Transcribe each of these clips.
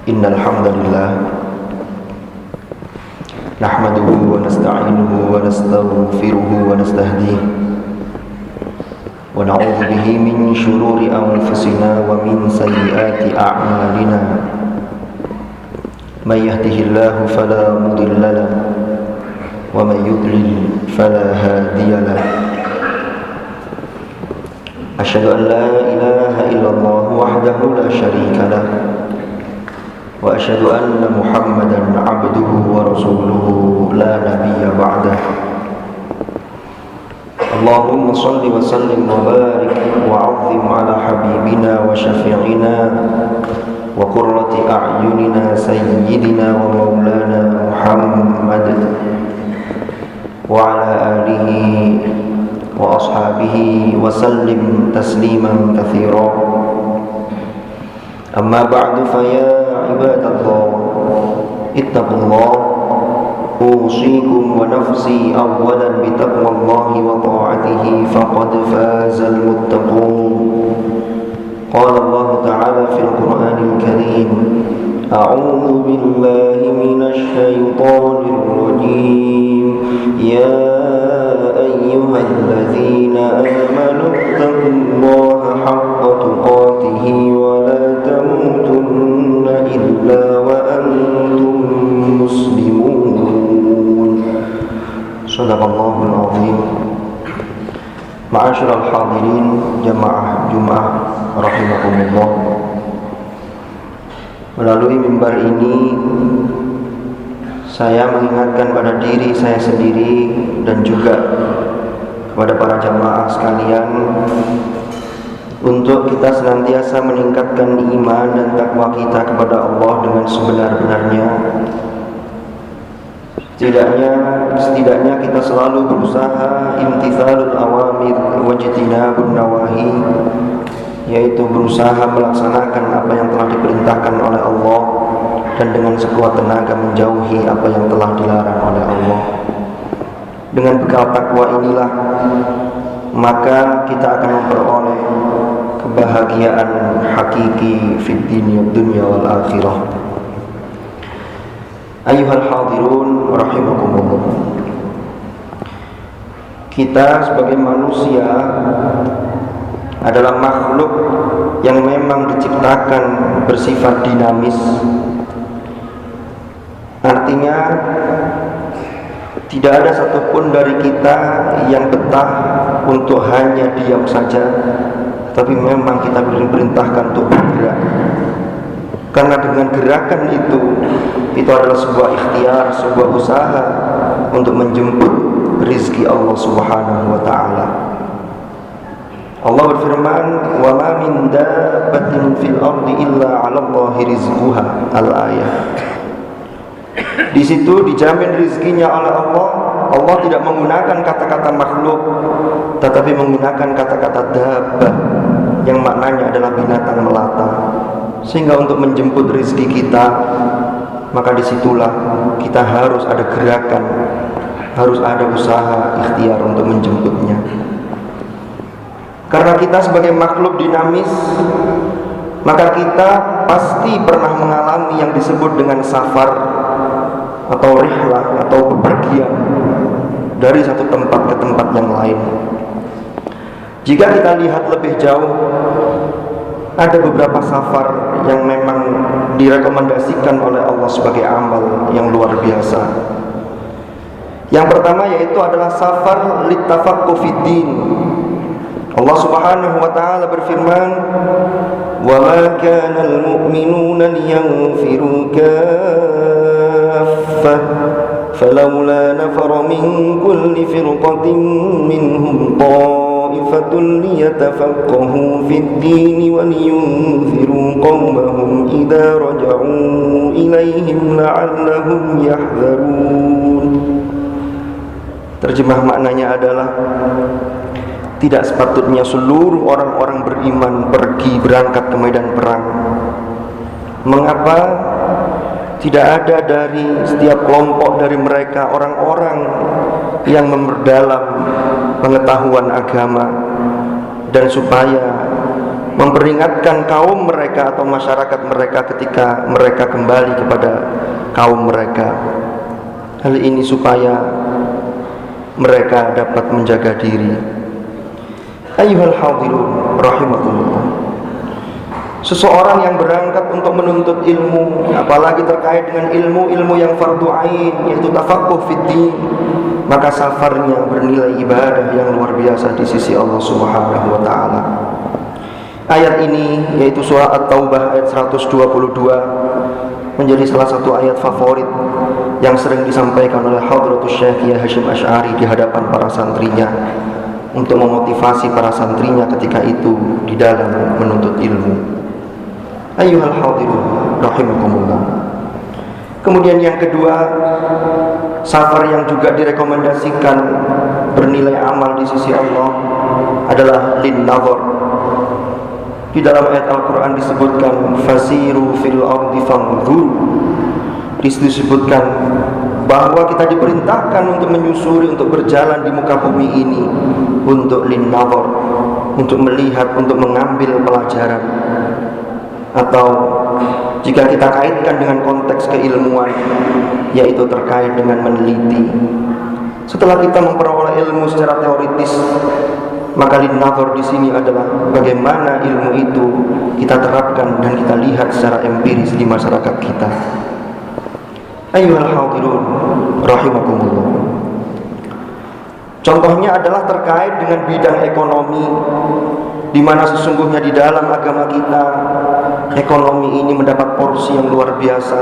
Innal hamdalillah nahmaduhu wa nasta'inuhu wa nastaghfiruhu wa nastahdihi wa na'udzu bihi min shururi anfusina wa min sayyiati a'malina. May yahdihillahu fala mudilla lahu wa may yudlil fala hadiya lahu. Asyhadu an la ilaha illallah wahdahu la syarika lah wa asyhadu anna Muhammadan abduhu wa rasuluhu la nabiyya ba'dah. Allahumma shalli wa sallim wa barik wa 'azzim ala habibina wa syafi'ina wa qurrati a'yunina sayyidina wa maulana Muhammad wa ala alihi wa ashabihi wa sallim tasliman katsira. Amma ba'du, fa ya ibadallah ittaqullah, usikum wa nafsi awwalan bi taqwallahi wa ta'atihi faqad fazal muttaqun. Qala Allah ta'ala fil Qur'anil Karim, a'udzu billahi minasy syaithanir rajim. Ya ayyuhalladzina amanu taqullaha haqqa tuqatih wa la tamutunna illa wa antum muslimun. Shadaqallahul azim. Ma'asyiral hadirin jamaah Jumat rahimakumullah. Melalui mimbar ini saya mengingatkan pada diri saya sendiri dan juga kepada para jamaah sekalian untuk kita senantiasa meningkatkan iman dan takwa kita kepada Allah dengan sebenar-benarnya. Setidaknya kita selalu berusaha imtithalul awamir wajtinabun nawahi, yaitu berusaha melaksanakan apa yang telah diperintahkan oleh Allah dan dengan sekuat tenaga menjauhi apa yang telah dilarang oleh Allah. Dengan bekal takwa inilah maka kita akan memperoleh kebahagiaan hakiki fid dunya wal akhirah. Ayyuhal hadirun rahimakumullah. Kita sebagai manusia adalah makhluk yang memang diciptakan bersifat dinamis. Artinya tidak ada satupun dari kita yang betah untuk hanya diam saja, tapi memang kita diperintahkan untuk bergerak. Karena dengan gerakan itu adalah sebuah ikhtiar, sebuah usaha untuk menjemput rizki Allah Subhanahu wa ta'ala. Allah berfirman, "Wa ma min dabbatin fil ardi illa 'ala Allahi rizquha." Al-ayah. Di situ dijamin rizkinya oleh Allah. Allah tidak menggunakan kata-kata makhluk, tetapi menggunakan kata-kata dabbah yang maknanya adalah binatang melata. Sehingga untuk menjemput rizki kita, maka disitulah kita harus ada gerakan, harus ada usaha ikhtiar untuk menjemputnya. Karena kita sebagai makhluk dinamis, maka kita pasti pernah mengalami yang disebut dengan safar atau rihlah atau bepergian dari satu tempat ke tempat yang lain. Jika kita lihat lebih jauh, ada beberapa safar yang memang direkomendasikan oleh Allah sebagai amal yang luar biasa. Yang pertama yaitu adalah safar littafaqquh fiddin. Allah Subhanahu wa ta'ala berfirman, "Wa ma kana al-mu'minuna liyanfiru kaffah falawla nafara min kulli firqatin minhum ta'ifatun liyatafaqahu fid-din wa liyunziru qaumahum idza raja'u ilaihim la'allahum yahzarun." Terjemah maknanya adalah tidak sepatutnya seluruh orang-orang beriman pergi berangkat ke medan perang. Mengapa tidak ada dari setiap kelompok dari mereka orang-orang yang memperdalam pengetahuan agama dan supaya memperingatkan kaum mereka atau masyarakat mereka ketika mereka kembali kepada kaum mereka. Hal ini supaya mereka dapat menjaga diri. Ayyuhal hadirun rahimakumullah. Seseorang yang berangkat untuk menuntut ilmu, apalagi terkait dengan ilmu yang fardu ain, yaitu tafaqquh fid din, maka safarnya bernilai ibadah yang luar biasa di sisi Allah Subhanahu wa taala. Ayat ini, yaitu surah At-Taubah ayat 122, menjadi salah satu ayat favorit yang sering disampaikan oleh Hadratus Syekh Kiai Hasyim Asy'ari di hadapan para santrinya untuk memotivasi para santrinya ketika itu di dalam menuntut ilmu. Ayyuhal hadirun rahimakumullah. Kemudian yang kedua, safar yang juga direkomendasikan bernilai amal di sisi Allah adalah lin nazar. Di dalam ayat Al-Quran disebutkan fasiru fil ardi fanzuru. Disebutkan bahwa kita diperintahkan untuk menyusuri, untuk berjalan di muka bumi ini untuk lin nazar, untuk melihat, untuk mengambil pelajaran. Atau jika kita kaitkan dengan konteks keilmuan, yaitu terkait dengan meneliti. Setelah kita memperoleh ilmu secara teoritis, maka lin-nazar di sini adalah bagaimana ilmu itu kita terapkan dan kita lihat secara empiris di masyarakat kita. Ayyuhal hadirun rahimakumullah. Contohnya adalah terkait dengan bidang ekonomi, di mana sesungguhnya di dalam agama kita ekonomi ini mendapat porsi yang luar biasa.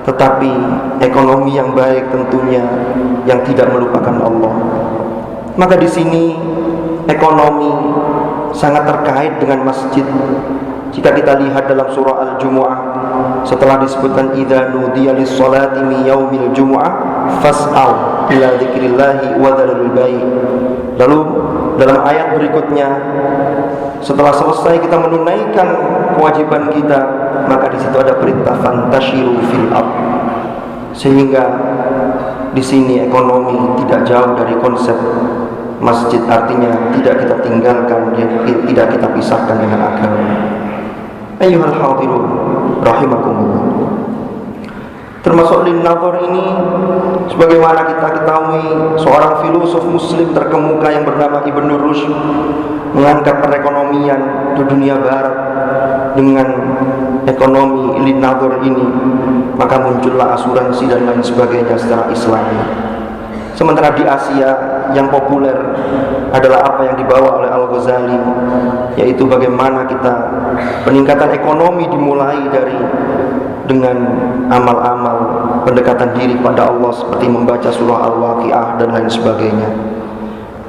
Tetapi ekonomi yang baik tentunya yang tidak melupakan Allah. Maka di sini ekonomi sangat terkait dengan masjid. Jika kita lihat dalam surah Al-Jumu'ah, setelah disebutkan idza nudiya lis-sholati min yaumil jumu'ah fas'au ila dzikrillahi wa dzarul bai'. Lalu dalam ayat berikutnya, setelah selesai kita menunaikan kewajiban kita, maka di situ ada perintah fantashiru fil ard. Sehingga di sini ekonomi tidak jauh dari konsep masjid, artinya tidak kita tinggalkan, tidak kita pisahkan dengan agama. Ayyuhal hadirun rahimakumullah. Termasuk lin-nazar ini, sebagaimana kita ketahui, seorang filosof muslim terkemuka yang bernama Ibnu Rushd mengangkat perekonomian di dunia barat dengan ekonomi lin-nazar ini, maka muncullah asuransi dan lain sebagainya secara Islami. Sementara di Asia yang populer adalah apa yang dibawa oleh Al-Ghazali, yaitu bagaimana kita peningkatan ekonomi dimulai dari dengan amal-amal pendekatan diri pada Allah seperti membaca surah Al-Waqiah dan lain sebagainya.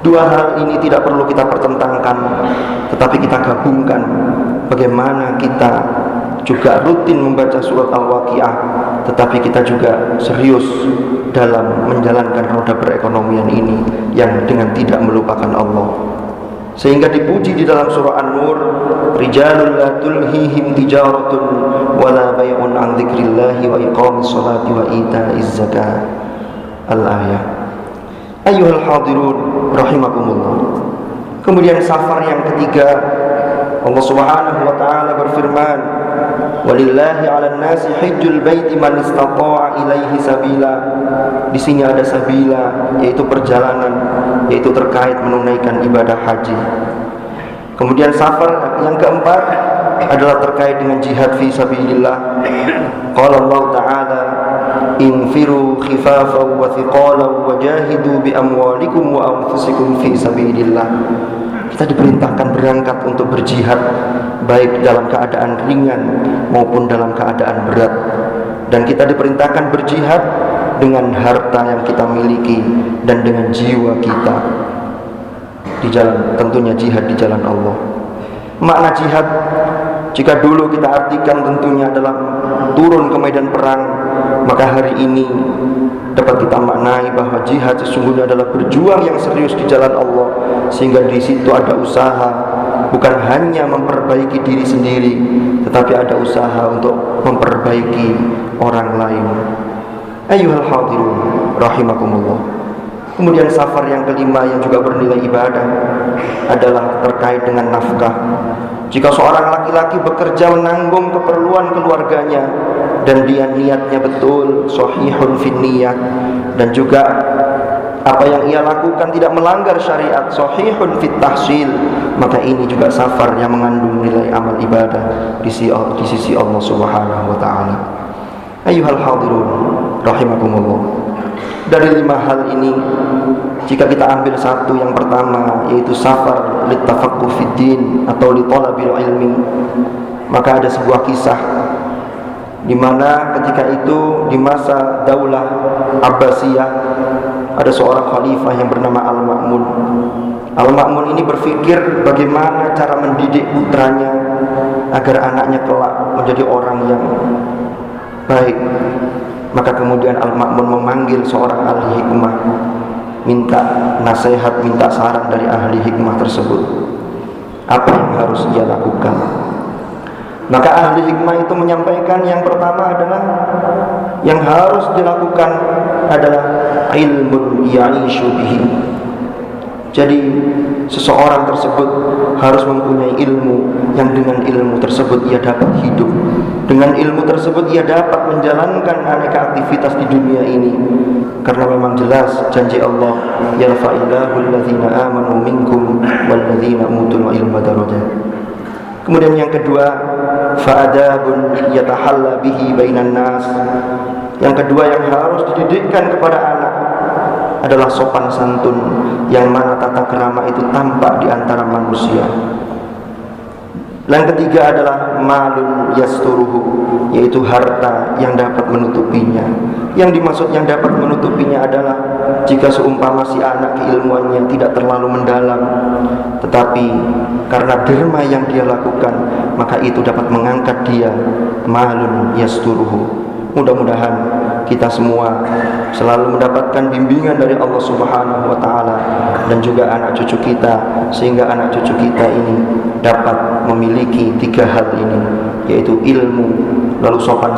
Dua hal ini tidak perlu kita pertentangkan, tetapi kita gabungkan bagaimana kita juga rutin membaca surat Al-Waqiah, tetapi kita juga serius dalam menjalankan roda perekonomian ini yang dengan tidak melupakan Allah. Sehingga dipuji di dalam surah An-Nur, rijalul la tulhihim tijaratun wala bai'un an dzikrillahi wa iqamis sholati wa ita'iz zakah. Al-ayah. Ayyuhal hadirun rahimakumullah. Kemudian safar yang ketiga, Allah Subhanahu wa taala berfirman, walillahi 'alan nasi hajjul baiti man istata'a ilaihi sabila. Di sini ada sabila, yaitu perjalanan, yaitu terkait menunaikan ibadah haji. Kemudian safar yang keempat adalah terkait dengan jihad fi sabilillah. Qala Allah Ta'ala, infiru khifafan wa thiqalan wajahidu bi amwalikum wa anfusikum fi sabilillah. Kita diperintahkan berangkat untuk berjihad, baik dalam keadaan ringan maupun dalam keadaan berat. Dan kita diperintahkan berjihad dengan harta yang kita miliki dan dengan jiwa kita di jalan, tentunya jihad di jalan Allah. Makna jihad, jika dulu kita artikan tentunya adalah turun ke medan perang, maka hari ini dapat kita maknai bahwa jihad sesungguhnya adalah berjuang yang serius di jalan Allah, sehingga di situ ada usaha, bukan hanya memperbaiki diri sendiri, tetapi ada usaha untuk memperbaiki orang lain. Ayyuhal hadirun rahimakumullah. Kemudian safar yang kelima yang juga bernilai ibadah adalah terkait dengan nafkah. Jika seorang laki-laki bekerja menanggung keperluan keluarganya dan dia niatnya betul, shahihun fin niyah, dan juga apa yang ia lakukan tidak melanggar syariat, shahihun fit tahsil, maka ini juga safar yang mengandung nilai amal ibadah di sisi Allah Subhanahu wa taala. Ayyuhal hadirun rahimakumullah. Dari 5 hal ini, jika kita ambil satu yang pertama, yaitu safar litafaqquh fid din atau li talabil ilmi, maka ada sebuah kisah di mana ketika itu di masa Daulah Abbasiyah ada seorang khalifah yang bernama Al-Ma'mun. Al-Ma'mun ini berpikir bagaimana cara mendidik putranya agar anaknya kelak menjadi orang yang baik. Maka kemudian Al-Ma'mun memanggil seorang ahli hikmah, minta nasihat, minta saran dari ahli hikmah tersebut. Apa yang harus ia lakukan? Maka ahli hikmah itu menyampaikan yang pertama adalah yang harus dilakukan adalah ilmun ya'ishu bihi. Jadi seseorang tersebut harus mempunyai ilmu yang dengan ilmu tersebut ia dapat hidup. Dengan ilmu tersebut ia dapat menjalankan aneka aktivitas di dunia ini. Karena memang jelas janji Allah, yarfa'illahu alladhina amanu minkum walladhina utul ilma darajat. Kemudian yang kedua, fa'adabun yatahalla bihi bainan nas. Yang kedua yang harus dididikkan kepada anak adalah sopan santun, yang mana tata kerama itu tampak di antara manusia. Yang ketiga adalah malun yasturuhu, yaitu harta yang dapat menutupinya. Yang dimaksud yang dapat menutupinya adalah jika seumpama si anak keilmuannya tidak terlalu mendalam, tetapi karena derma yang dia lakukan, maka itu dapat mengangkat dia. Malun yasturuhu. Mudah-mudahan kita semua selalu mendapatkan bimbingan dari Allah Subhanahu wa taala dan juga anak cucu kita, sehingga anak cucu kita ini dapat memiliki 3 hal ini, yaitu ilmu, lalu sopan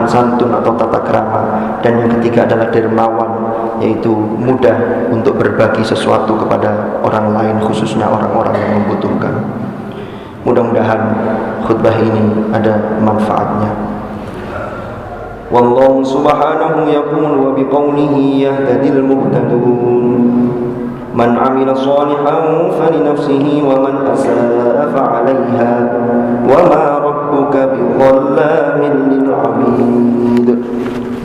santun atau tata krama, dan yang ketiga adalah dermawan, yaitu mudah untuk berbagi sesuatu kepada orang lain, khususnya orang-orang yang membutuhkan. Mudah-mudahan khutbah ini ada manfaatnya. Wallahu subhanahu yaqulu wa biqawlihi yahtadil muhtadun. Man 'amila shalihan falinafsihi wa man asaa fa'alayha wa ma rabbuka bidhallamin lil 'abid.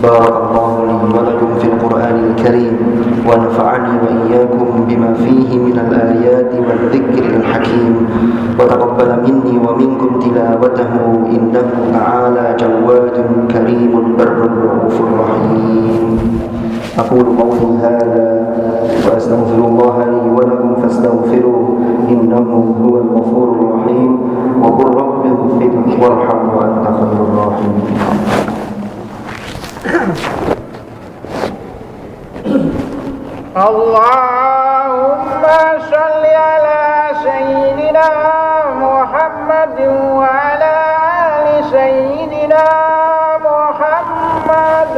Barakallahu li wa lakum fil Qur'anil Karim wa nafa'ani wa iyyakum bima fihi minal ayati wal dhikril hakim wa taqabbala minni wa minkum tilawatahu innahu ta'ala jawadun karimun barrun raufur rahim. Aqulu qawli hadha wa astaghfirullah li wa lakum fastaghfiruhu innahu huwal ghafurur rahim wa qur rabbi ighfir warham wa anta khairur rahimin. Allahumma shalli ala sayyidina Muhammad wa ala ali sayyidina Muhammad.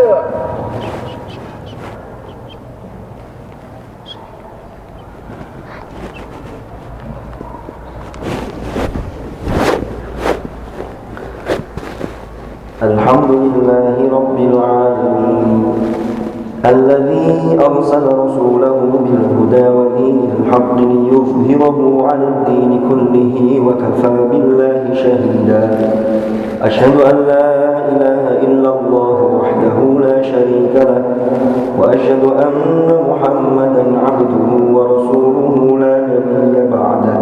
Alhamdulillahi rabbil alamin alladzi arsala rasulahu bil huda wa dinil haqqi liyuzhirahu 'alad dini kullihi wa kafaa billahi shahida. Asyhadu an la ilaha illallah wahdahu la syarika lah wa asyhadu anna Muhammadan 'abduhu wa rasuluhu la nabiyya ba'dah.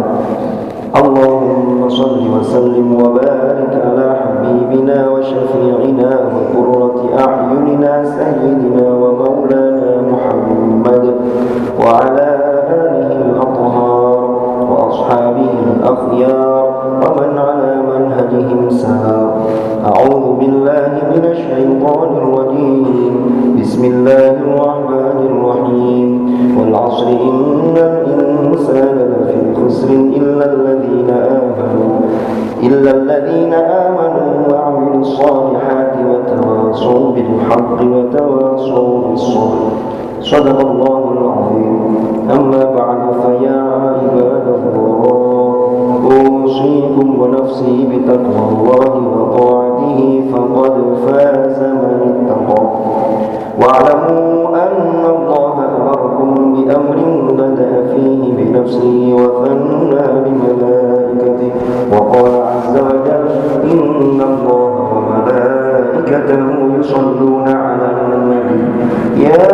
Allahumma salli wa sallim wa barik ala habibina wa syafi'ina wa qurrati a'yunina sayyidina wa maulana Muhammad wa ala alihi al-athhar wa ashabihi al-akhyar wa man ala manhajihim sar. A'udzu billahi minasy syaithanir rajim. Bismillahir rahmanir rahim. Wal 'ashri innal insana lafi khusrin illa الذين آمنوا وعملوا الصالحات وتواصوا بالحق وتواصوا بالصبر. صدق الله العظيم. أما بعد فيا عباد الله أوصي ونفسه بتقوى الله وطاعته فقد فاز من اتقى واعلموا أن الله أمركم بأمر بدأ فيه بنفسه وثنى بملائكته وقال عز وجل إن الله وملائكته يصلون على النبي يا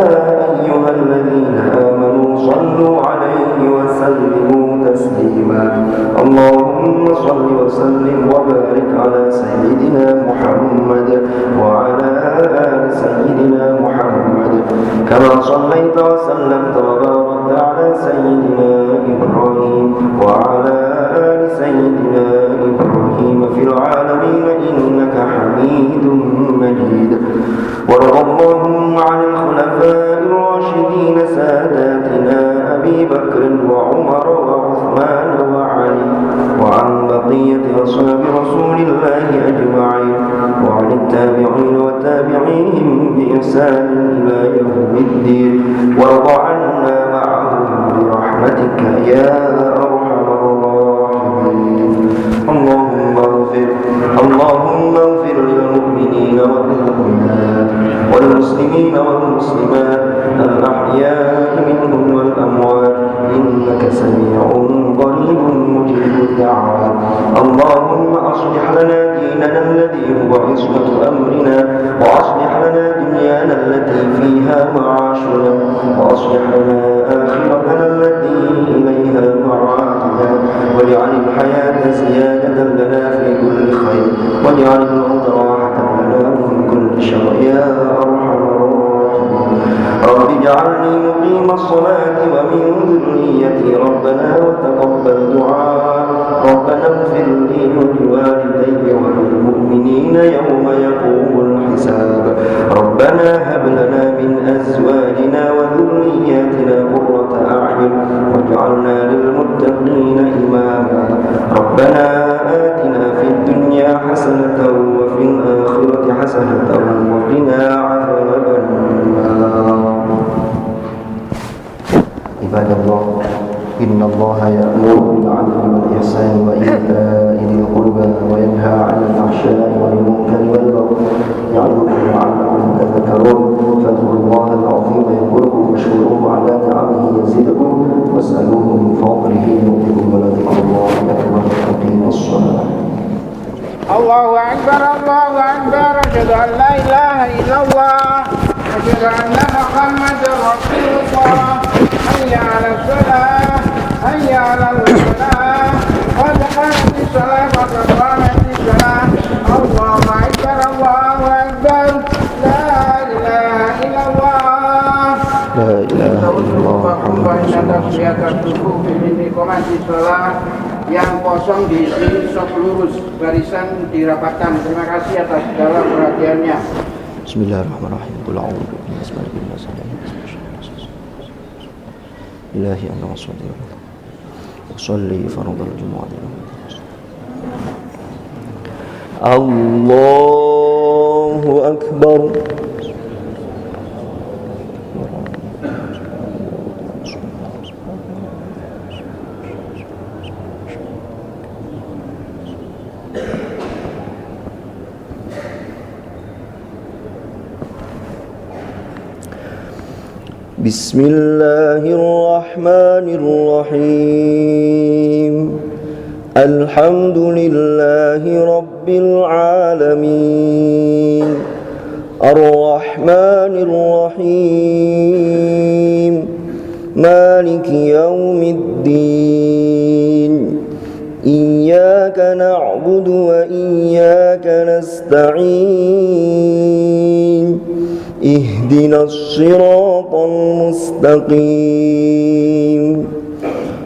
أيها الذين آمنوا صلوا عليه وسلموا تسليما اللهم صل وسلم وبارك على سيدنا محمد وعلى آل سيدنا محمد كما صليت وسلمت وباركت على سيدنا إبراهيم وعلى آل سيدنا إبراهيم في العالمين إنك حميد مجيد وارض اللهم عن الخلفاء الراشدين ساداتنا أبي بكر وعمر وعثمان وعلي وعن بقية أصحاب رسول الله أجمعين وعن التابعين وتابعيهم بإحسان إلى يوم الدين وارض عنا معهم برحمتك يا أرحم الراحمين اللهم اغفر للمؤمنين والمؤمنات والمسلمين والمسلمات الأحياء منهم والأموات إنك سميع قريب مجيب الدعوات اللهم أصلح لنا ديننا الذي هو عصمة أمرنا وأصلح لنا دنيانا التي فيها معاشنا وأصلح لنا آخرتنا التي إليها معادنا واجعل الحياة زيادة لنا في كل خير واجعل الموت راحة لنا من كل شر يا أرحم الراحمين رب اجعلني مقيم الصلاة ومن ذريتي ربنا وتقبل دعاء ربنا اغفر لي ولوالدي وللمؤمنين يوم يقوم الحساب ربنا هب لنا من أزواجنا وذرياتنا قرة أعين واجعلنا للمتقين إماما ربنا آتنا في الدنيا حسنة وفي الآخرة حسنة وقنا عذاب النار عباد الله إن الله يأمر بالعدل والإحسان وإيتاء ذي القربى وينهى عن الفحشاء والمنكر والبغي يعظكم لعلكم تذكرون فاذكروا الله العظيم يذكركم واشكروه على نعمه يزدكم واسألوه من فضله يؤتكم ولذكر الله أكبر أقيموا الصلاة الله أكبر الله أكبر أشهد أن لا إله إلا الله أشهد أن محمدا رسول الله حي على الصلاة حي على الفلاح قد قامت الصلاة قد قامت الصلاة الله أكبر الله أكبر لا إله إلا الله لا إله إلا الله yang kosong diisi sok lurus, barisan dirapatkan. Terima kasih atas segala perhatiannya. Bismillahirrahmanirrahim. Qul a'udzu billahi anna usalli fardal jumu'ah. Allahu akbar. Bismillahirrahmanirrahim. Alhamdulillahi rabbil alamin. Ar-Rahmanir-Rahim. Maliki yaumiddin. Iyyaka na'budu wa iyyaka nasta'in. اهدنا الصراط المستقيم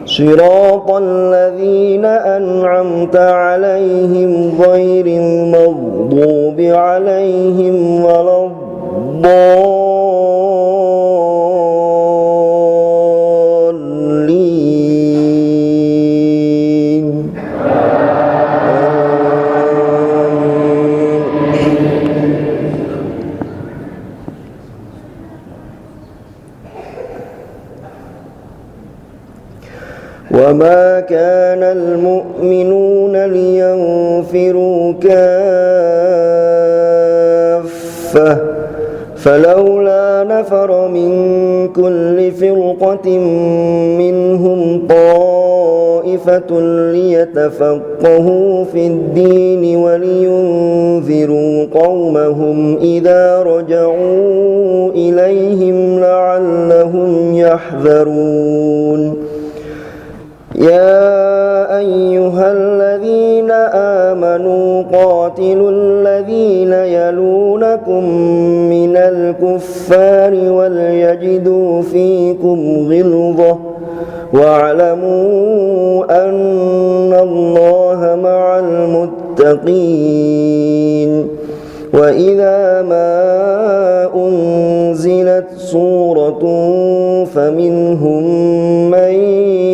صراط الذين أنعمت عليهم غير المغضوب عليهم ولا الضالين وما كان المؤمنون لينفروا كافة فلولا نفر من كل فرقة منهم طائفة ليتفقهوا في الدين ولينذروا قومهم إذا رجعوا إليهم لعلهم يحذرون يا أيها الذين آمنوا قاتلوا الذين يلونكم من الكفار وليجدوا فيكم غلظة واعلموا أن الله مع المتقين وإذا ما أنزلت سورة فمنهم من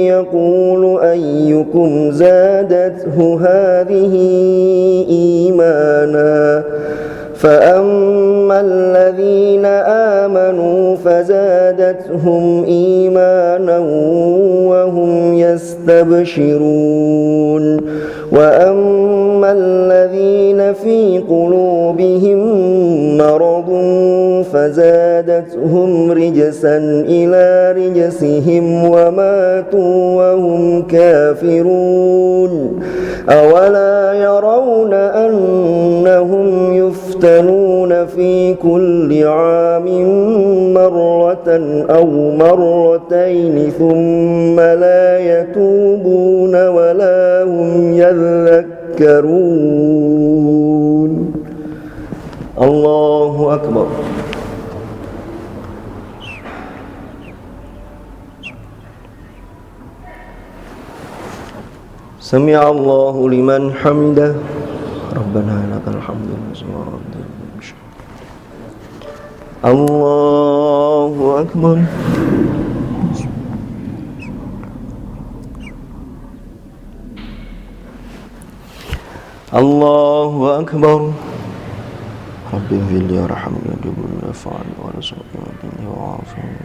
يقول أيكم زادته هذه إيمانا فأما الذين آمنوا فزادتهم إيمانا وهم يستبشرون وأما الذين في قلوبهم مرض فزادتهم رجسا إلى رجسهم وماتوا وهم كافرون أولا يرون أنهم يفتنون في كل عام مرة أو مرتين ثم لا يتوبون ولا هم يذكرون الله أكبر سمع الله لمن حمده ربنا لك الحمد الله أكبر الله أكبر رب اغفر لي وارحمني وجبرني وارفعني وارزقني واهدني وعافني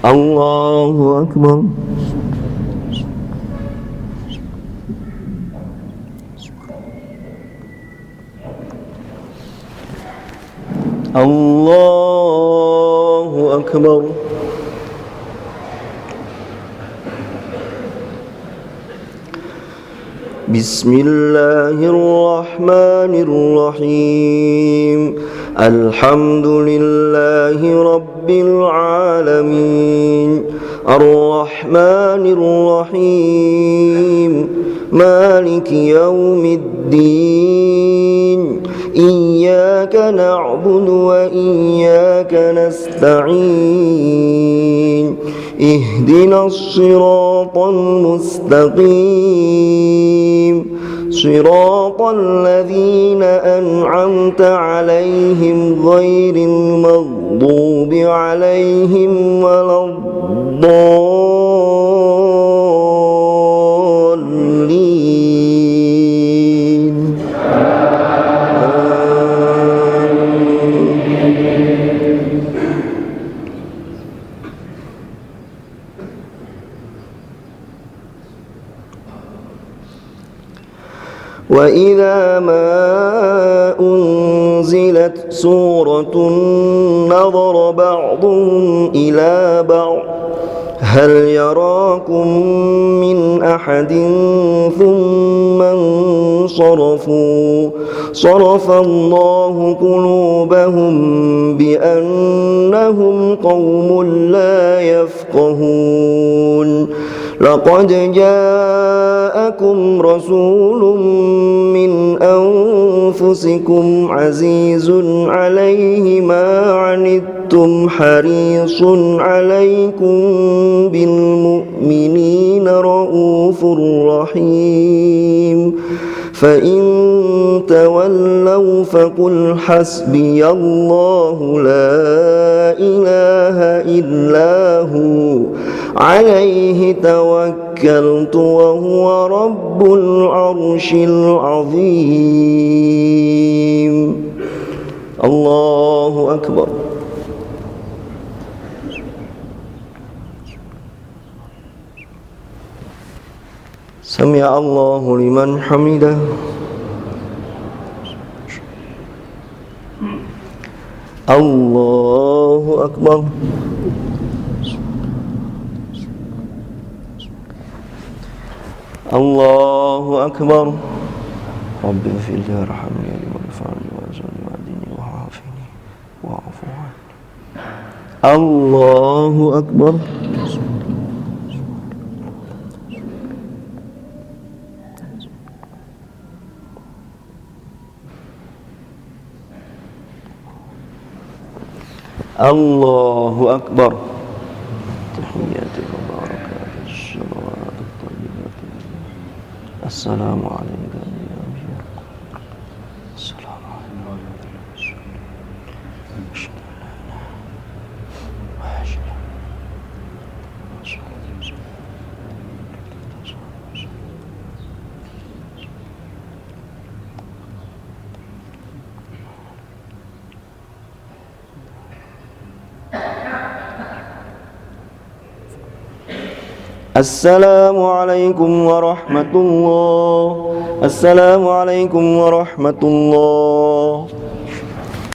الله أكبر الله أكبر بسم الله الرحمن الرحيم الحمد لله رب العالمين الرحمن الرحيم مالك يوم الدين إياك نعبد وإياك نستعين اهدنا الصراط المستقيم صراط الذين أنعمت عليهم غير المغضوب عليهم ولا الضالين وإذا ما أنزلت سورة نظر بعضهم إلى بعض هل يراكم من أحد ثم انصرفوا صرف الله قلوبهم بأنهم قوم لا يفقهون لقد جاءكم رسول من أنفسكم عزيز عليه ما عنتم حريص عليكم بالمؤمنين رؤوف رحيم فإن تولوا فقل حسبي الله لا إله إلا هو عليه توكلت وهو رب العرش العظيم الله أكبر Sami'a Allahu liman hamidah. Allahu akbar. Allahu akbar. Rabbi ighfirli warhamni warhamni warzuqni wahdini wa'afini wa'fu anni. Allahu akbar. Allahu akbar. Tahiyyatu wa barakatuh. Shalawatu tayyibatu. Assalamu alaikum ya Nabi. Assalamu alaikum. Assalamualaikum warahmatullahi wabarakatuh. Assalamualaikum warahmatullahi wabarakatuh.